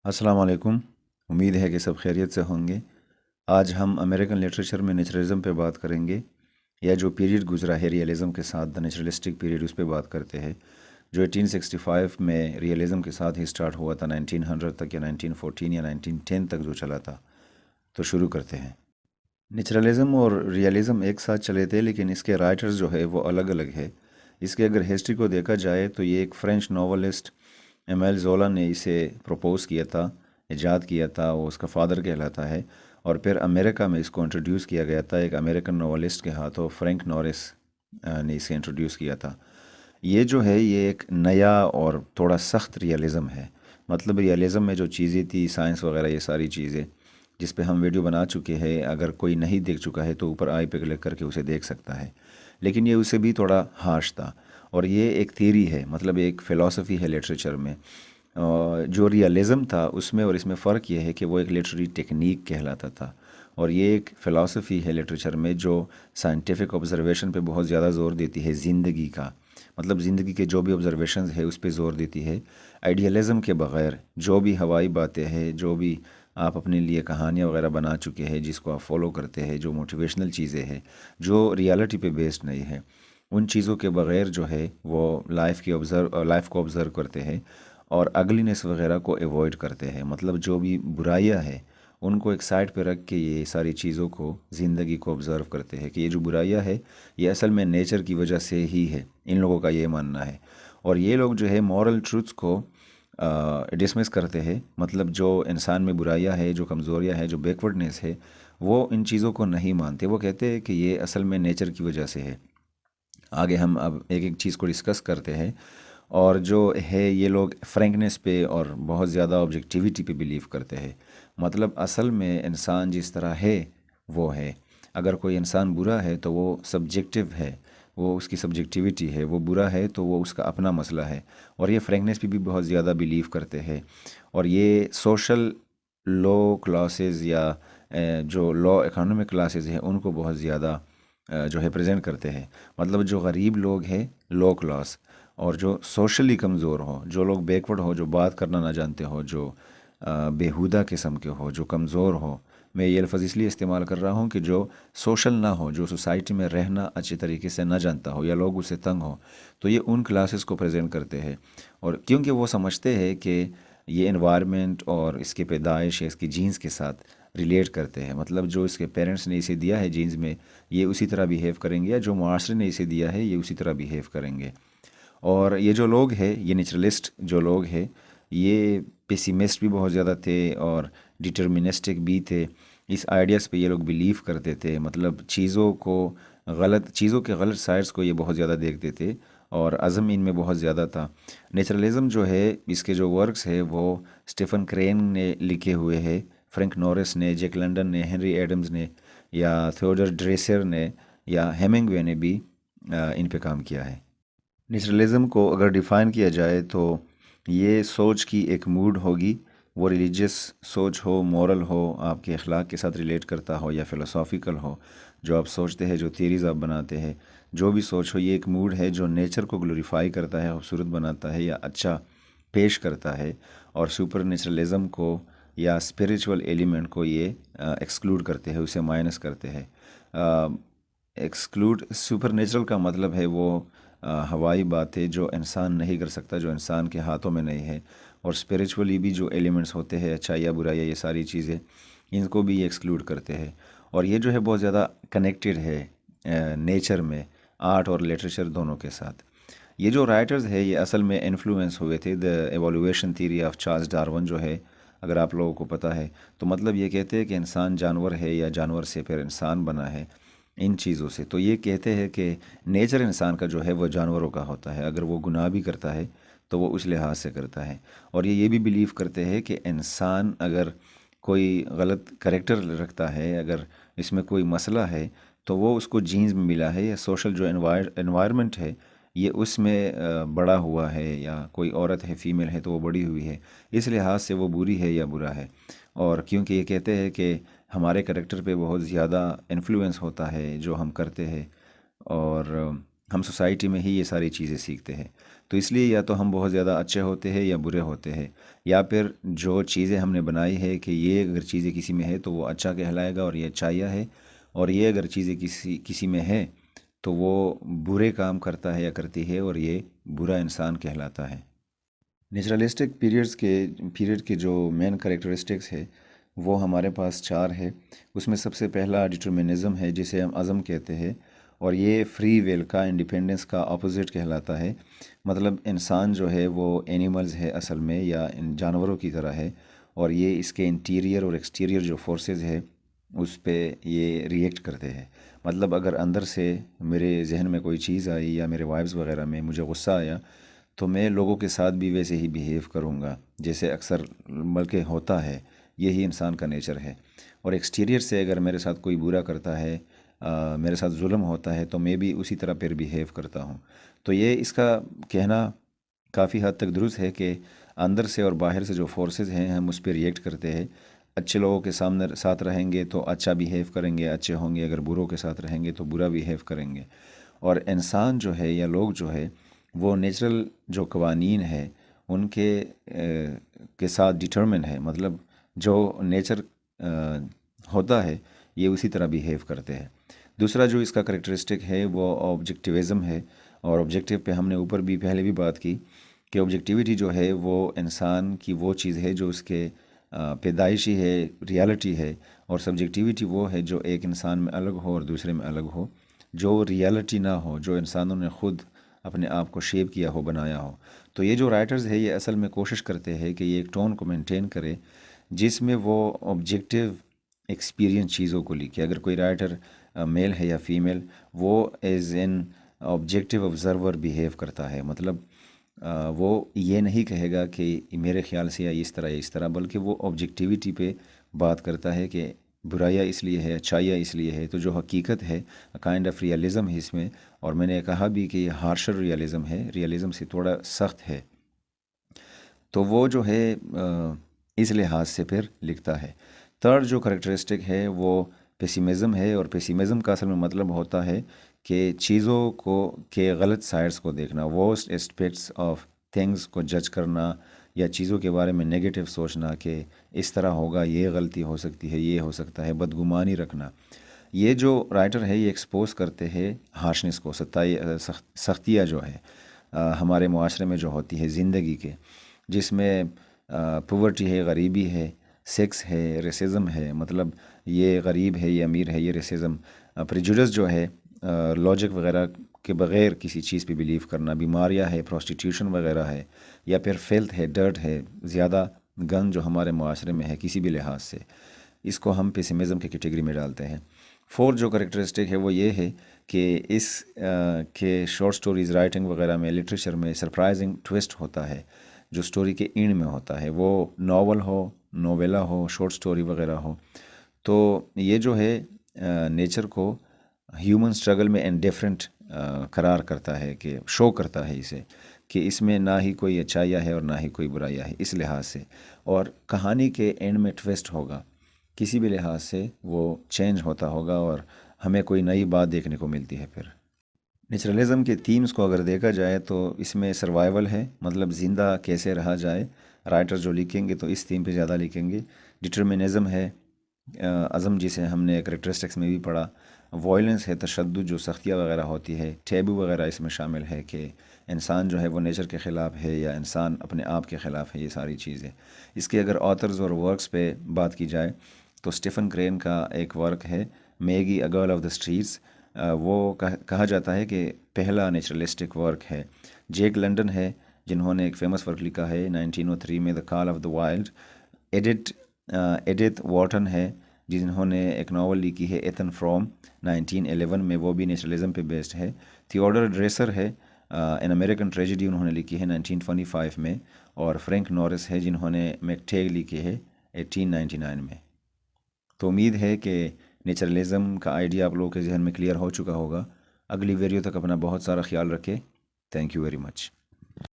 अस्सलाम वालेकुम। उम्मीद है कि सब खैरियत से होंगे। आज हम अमेरिकन लिटरेचर में नेचुरलिज़म पे बात करेंगे, या जो पीरियड गुजरा है रियलिज़म के साथ, द नेचुरलिस्टिक पीरियड, उस पे बात करते हैं, जो 1865 में रियलिज़म के साथ ही स्टार्ट हुआ था, 1900 तक या 1914 या 1910 तक जो चला था। तो शुरू करते हैं। नेचुरलिज़म और रियलिज़म एक साथ चले थे, लेकिन इसके राइटर्स जो है वो अलग अलग है। इसके अगर हिस्ट्री को देखा जाए तो ये एक फ़्रेंच नॉवलिस्ट एमेल ज़ोला ने इसे प्रपोज़ किया था, इजाद किया था, वो उसका फ़ादर कहलाता है। और फिर अमेरिका में इसको इंट्रोड्यूस किया गया था एक अमेरिकन नॉवलिस्ट के हाथों, फ्रैंक नॉरिस ने इसे इंट्रोड्यूस किया था। ये जो है ये एक नया और थोड़ा सख्त रियलिज़म है। मतलब रियलिज़म में जो चीज़ें थी, साइंस वगैरह, ये सारी चीज़ें जिस पे हम वीडियो बना चुके हैं, अगर कोई नहीं देख चुका है तो ऊपर आई पे क्लिक करके उसे देख सकता है। लेकिन ये उससे भी थोड़ा हार्श था। और ये एक थ्योरी है, मतलब एक फ़िलासफ़ी है लिटरेचर में। जो रियलिज़म था उसमें और इसमें फ़र्क ये है कि वो एक लिटरेरी टेक्निक कहलाता था, और ये एक फ़िलासफ़ी है लिटरेचर में जो साइंटिफिक ऑब्ज़र्वेशन पे बहुत ज़्यादा ज़ोर देती है, ज़िंदगी का, मतलब ज़िंदगी के जो भी ऑब्ज़र्वेशंस है उस पे ज़ोर देती है। आइडियलिज़म के बग़ैर जो भी हवाई बातें हैं, जो भी आप अपने लिए कहानियाँ वगैरह बना चुके हैं, जिसको आप फॉलो करते हैं, जो मोटिवेशनल चीज़ें हैं, जो रियलिटी पे बेस्ड नहीं है, उन चीज़ों के बग़ैर जो है वो लाइफ को ऑब्ज़र्व करते हैं और अगलीनेस वगैरह को एवॉइड करते हैं। मतलब जो भी बुराइयां हैं उनको एक साइड पे रख के ये सारी चीज़ों को, ज़िंदगी को ऑब्ज़र्व करते हैं कि ये जो बुराइयां है ये असल में नेचर की वजह से ही है, इन लोगों का ये मानना है। और ये लोग जो है मॉरल ट्रूथ्स को डिसमिस करते हैं। मतलब जो इंसान में बुराइयां है, जो कमज़ोरियां है, जो बैकवर्डनेस है, वो इन चीज़ों को नहीं मानते। वो कहते हैं कि ये असल में नेचर की वजह से है। आगे हम अब एक एक चीज़ को डिस्कस करते हैं। और जो है ये लोग फ्रैंकनेस पे और बहुत ज़्यादा ऑब्जेक्टिविटी पे बिलीव करते हैं। मतलब असल में इंसान जिस तरह है वो है। अगर कोई इंसान बुरा है तो वो सब्जेक्टिव है, वो उसकी सब्जेक्टिविटी है। वो बुरा है तो वो उसका अपना मसला है। और ये फ्रैंकनेस पे भी बहुत ज़्यादा बिलीव करते हैं। और ये सोशल लो क्लासेस या जो लॉ इकोनॉमिक क्लासेस हैं उनको बहुत ज़्यादा जो है प्रेजेंट करते हैं। मतलब जो गरीब लोग हैं, लो क्लास, और जो सोशली कमज़ोर हो, जो लोग बैकवर्ड हो, जो बात करना ना जानते हो, जो बेहुदा किस्म के हो, जो कमज़ोर हो। मैं ये लफ्ज़ इसलिए इस्तेमाल कर रहा हूँ कि जो सोशल ना हो, जो सोसाइटी में रहना अच्छे तरीके से ना जानता हो, या लोग उससे तंग हो, तो ये उन क्लासेस को प्रेजेंट करते हैं। और क्योंकि वो समझते हैं कि ये इन्वायरमेंट और इसके पैदाइश या इसकी जीन्स के साथ रिलेट करते हैं। मतलब जो इसके पेरेंट्स ने इसे दिया है जीन्स में, ये उसी तरह बिहेव करेंगे, या जो माशरे ने इसे दिया है ये उसी तरह बिहेव करेंगे। और ये जो लोग हैं, ये नेचुरलिस्ट जो लोग हैं, ये पेसिमिस्ट भी बहुत ज़्यादा थे और डिटर्मिनिस्टिक भी थे। इस आइडियाज़ पे ये लोग बिलीव करते थे। मतलब चीज़ों के गलत साइड्स को ये बहुत ज़्यादा देखते थे, और अज़म इनमें बहुत ज़्यादा था। नेचुरलिज़म जो है, इसके जो वर्क्स है वो स्टीफन क्रेन ने लिखे हुए हैं, फ्रैंक नॉरिस ने, जैक लंडन ने, हेनरी एडम्स ने, या थियोडर ड्रेसर ने, या हेमिंगवे ने भी इन पे काम किया है। नेचुरलिज़म को अगर डिफ़ाइन किया जाए तो ये सोच की एक मूड होगी। वो रिलीजियस सोच हो, मॉरल हो, आपके अखलाक के साथ रिलेट करता हो, या फ़िलोसॉफ़िकल हो, जो आप सोचते हैं, जो थियरीज़ आप बनाते हैं, जो भी सोच हो, ये एक मूड है जो नेचर को ग्लोरीफाई करता है, खूबसूरत बनाता है, या अच्छा पेश करता है। और सुपर नेचुरलिज़म को या स्पिरिचुअल एलिमेंट को ये एक्सक्लूड करते हैं, उसे माइनस करते हैं। एक्सक्लूड सुपर नेचुरल का मतलब है वो हवाई बातें जो इंसान नहीं कर सकता, जो इंसान के हाथों में नहीं है। और स्पिरिचुअली भी जो एलिमेंट्स होते हैं, अच्छाई या बुराई, ये सारी चीज़ें, इनको भी ये एक्सक्लूड करते हैं। और ये जो है बहुत ज़्यादा कनेक्टेड है नेचर में, आर्ट और लिटरेचर दोनों के साथ। ये जो राइटर्स है ये असल में इन्फ्लुएंस हुए थे the evolution theory of Charles Darwin जो है, अगर आप लोगों को पता है तो। मतलब ये कहते हैं कि इंसान जानवर है, या जानवर से फिर इंसान बना है, इन चीज़ों से। तो ये कहते हैं कि नेचर इंसान का जो है वो जानवरों का होता है। अगर वो गुनाह भी करता है तो वो उस लिहाज से करता है। और ये भी बिलीव करते हैं कि इंसान अगर कोई गलत करेक्टर रखता है, अगर इसमें कोई मसला है, तो वो उसको जीन्स में मिला है, या सोशल जो एनवायरनमेंट है ये उसमें बड़ा हुआ है, या कोई औरत है, फीमेल है, तो वो बड़ी हुई है, इस लिहाज से वो बुरी है या बुरा है। और क्योंकि ये कहते हैं कि हमारे करेक्टर पे बहुत ज़्यादा इन्फ्लुएंस होता है जो हम करते हैं, और ہم سوسائٹی میں ہی یہ ساری چیزیں سیکھتے ہیں. تو اس لیے یا تو ہم بہت زیادہ اچھے ہوتے ہیں یا برے ہوتے ہیں، یا پھر جو چیزیں ہم نے بنائی ہے کہ یہ اگر چیزیں کسی میں ہے تو وہ اچھا کہلائے گا اور یہ اچھائیہ ہے، اور یہ اگر چیزیں کسی میں ہے تو وہ برے کام کرتا ہے یا کرتی ہے اور یہ برا انسان کہلاتا ہے. نیچرلسٹک پیریڈ کے جو مین کریکٹرسٹکس ہے وہ ہمارے پاس 4 ہے. اس میں سب سے پہلا ڈٹرمنزم ہے، جسے ہم عزم کہتے ہیں، اور یہ فری ویل کا، انڈیپینڈنس کا اپوزٹ کہلاتا ہے. مطلب انسان جو ہے وہ اینیملز ہے اصل میں، یا ان جانوروں کی طرح ہے، اور یہ اس کے انٹیریئر اور ایکسٹیریئر جو فورسز ہے اس پہ یہ ریئیکٹ کرتے ہیں. مطلب اگر اندر سے میرے ذہن میں کوئی چیز آئی یا میرے وائبز وغیرہ میں مجھے غصہ آیا تو میں لوگوں کے ساتھ بھی ویسے ہی بیہیو کروں گا جیسے اکثر بلکہ ہوتا ہے. یہی انسان کا نیچر ہے. اور ایکسٹیریئر سے اگر میرے ساتھ کوئی برا کرتا ہے، میرے ساتھ ظلم ہوتا ہے، تو میں بھی اسی طرح پھر بیہیو کرتا ہوں. تو یہ اس کا کہنا کافی حد تک درست ہے کہ اندر سے اور باہر سے جو فورسز ہیں ہم اس پہ ریئیکٹ کرتے ہیں. اچھے لوگوں کے ساتھ رہیں گے تو اچھا بیہیو کریں گے، اچھے ہوں گے. اگر بروں کے ساتھ رہیں گے تو برا بیہیو کریں گے. اور انسان جو ہے یا لوگ جو ہے وہ نیچرل جو قوانین ہے ان کے ساتھ ڈٹرمن ہے. مطلب جو نیچر ہوتا ہے یہ اسی طرح بیہیو کرتے ہیں. دوسرا جو اس کا کریکٹرسٹک ہے وہ آبجیکٹیوزم ہے. اور آبجیکٹیو پہ ہم نے اوپر بھی پہلے بھی بات کی کہ آبجیکٹیویٹی جو ہے وہ انسان کی وہ چیز ہے جو اس کے پیدائشی ہے، ریالٹی ہے. اور سبجیکٹیویٹی وہ ہے جو ایک انسان میں الگ ہو اور دوسرے میں الگ ہو، جو ریالٹی نہ ہو، جو انسانوں نے خود اپنے آپ کو شیپ کیا ہو، بنایا ہو. تو یہ جو رائٹرز ہے یہ اصل میں کوشش کرتے ہیں کہ یہ ایک ٹون کو مینٹین کرے جس میں وہ آبجیکٹیو ایکسپیرینس چیزوں کو لکھے. اگر کوئی رائٹر میل ہے یا فیمیل، وہ as an objective observer behave کرتا ہے. مطلب وہ یہ نہیں کہے گا کہ میرے خیال سے یا اس طرح، بلکہ وہ آبجیکٹیویٹی پہ بات کرتا ہے کہ برائیاں اس لیے ہے، اچھائیاں اس لیے ہے. تو جو حقیقت ہے کائنڈ آف ریئلزم ہے اس میں. اور میں نے کہا بھی کہ یہ ہارشر ریئلزم ہے، ریئلزم سے تھوڑا سخت ہے. تو وہ جو ہے اس لحاظ سے پھر لکھتا ہے. تھرڈ جو کریکٹرسٹک ہے وہ پیسیمزم ہے. اور پیسیمزم کا اصل میں مطلب ہوتا ہے کہ چیزوں کے غلط سائڈز کو دیکھنا، ورسٹ اسپیکٹس آف تھنگز کو جج کرنا، یا چیزوں کے بارے میں نیگیٹو سوچنا کہ اس طرح ہوگا، یہ غلطی ہو سکتی ہے، یہ ہو سکتا ہے، بدگمانی رکھنا. یہ جو رائٹر ہے یہ ایکسپوز کرتے ہیں ہارشنس کو، سختیاں جو ہے ہمارے معاشرے میں جو ہوتی ہے زندگی کے، جس میں پاورٹی ہے، غریبی ہے، سیکس ہے، ریسزم ہے. مطلب یہ غریب ہے، یہ امیر ہے، یہ ریسزم. پریجوڈس جو ہے لاجک وغیرہ کے بغیر کسی چیز پہ بیلیو کرنا، بیماریاں ہے، پروسٹیٹیوشن وغیرہ ہے، یا پھر فیلتھ ہے، ڈرٹ ہے، زیادہ گند جو ہمارے معاشرے میں ہے کسی بھی لحاظ سے، اس کو ہم پیسیمزم کی کیٹیگری میں ڈالتے ہیں. فورتھ جو کریکٹرسٹک ہے وہ یہ ہے کہ اس کے شارٹ سٹوریز رائٹنگ وغیرہ میں، لٹریچر میں سرپرائزنگ ٹویسٹ ہوتا ہے جو سٹوری کے اینڈ میں ہوتا ہے. وہ ناول ہو، نویلا ہو، شارٹ سٹوری وغیرہ ہو. تو یہ جو ہے نیچر کو ہیومن سٹرگل میں انڈیفرنٹ قرار کرتا ہے، کہ شو کرتا ہے اسے کہ اس میں نہ ہی کوئی اچھائیاں ہے اور نہ ہی کوئی برائیاں ہے اس لحاظ سے. اور کہانی کے اینڈ میں ٹویسٹ ہوگا، کسی بھی لحاظ سے وہ چینج ہوتا ہوگا اور ہمیں کوئی نئی بات دیکھنے کو ملتی ہے. پھر نیچرلزم کے تھیمز کو اگر دیکھا جائے تو اس میں سروائیول ہے، مطلب زندہ کیسے رہا جائے. رائٹر جو لکھیں گے تو اس تھیم پہ زیادہ لکھیں گے. ڈٹرمنزم ہے، عزم جسے ہم نے کریکٹرسٹکس میں بھی پڑھا. وائلنس ہے، تشدد جو سختیاں وغیرہ ہوتی ہے. ٹیبو وغیرہ اس میں شامل ہے کہ انسان جو ہے وہ نیچر کے خلاف ہے یا انسان اپنے آپ کے خلاف ہے. یہ ساری چیزیں اس کے اگر آتھرز اور ورکس پہ بات کی جائے تو سٹیفن کرین کا ایک ورک ہے Maggi a girl of the streets. وہ کہا جاتا ہے کہ پہلا نیچرلسٹک ورک ہے. جیک لنڈن ہے جنہوں نے ایک فیمس ورک لکھا ہے 1903 میں، the call of the wild. Edith Wharton ہے جنہوں نے ایک ناول لکھی ہے ایتھن فرام 1911 میں، وہ بھی نیچرلزم پہ بیسڈ ہے. تھیوڈر ڈریسر ہے، این امریکن ٹریجڈی انہوں نے لکھی ہے 1925 میں. اور فرینک نورس ہے جنہوں نے میکٹیگ لکھی ہے 1899 میں. تو امید ہے کہ نیچرلزم کا آئیڈیا آپ لوگوں کے ذہن میں کلیئر ہو چکا ہوگا. اگلی ویڈیو تک اپنا بہت سارا خیال رکھے. Thank you very much.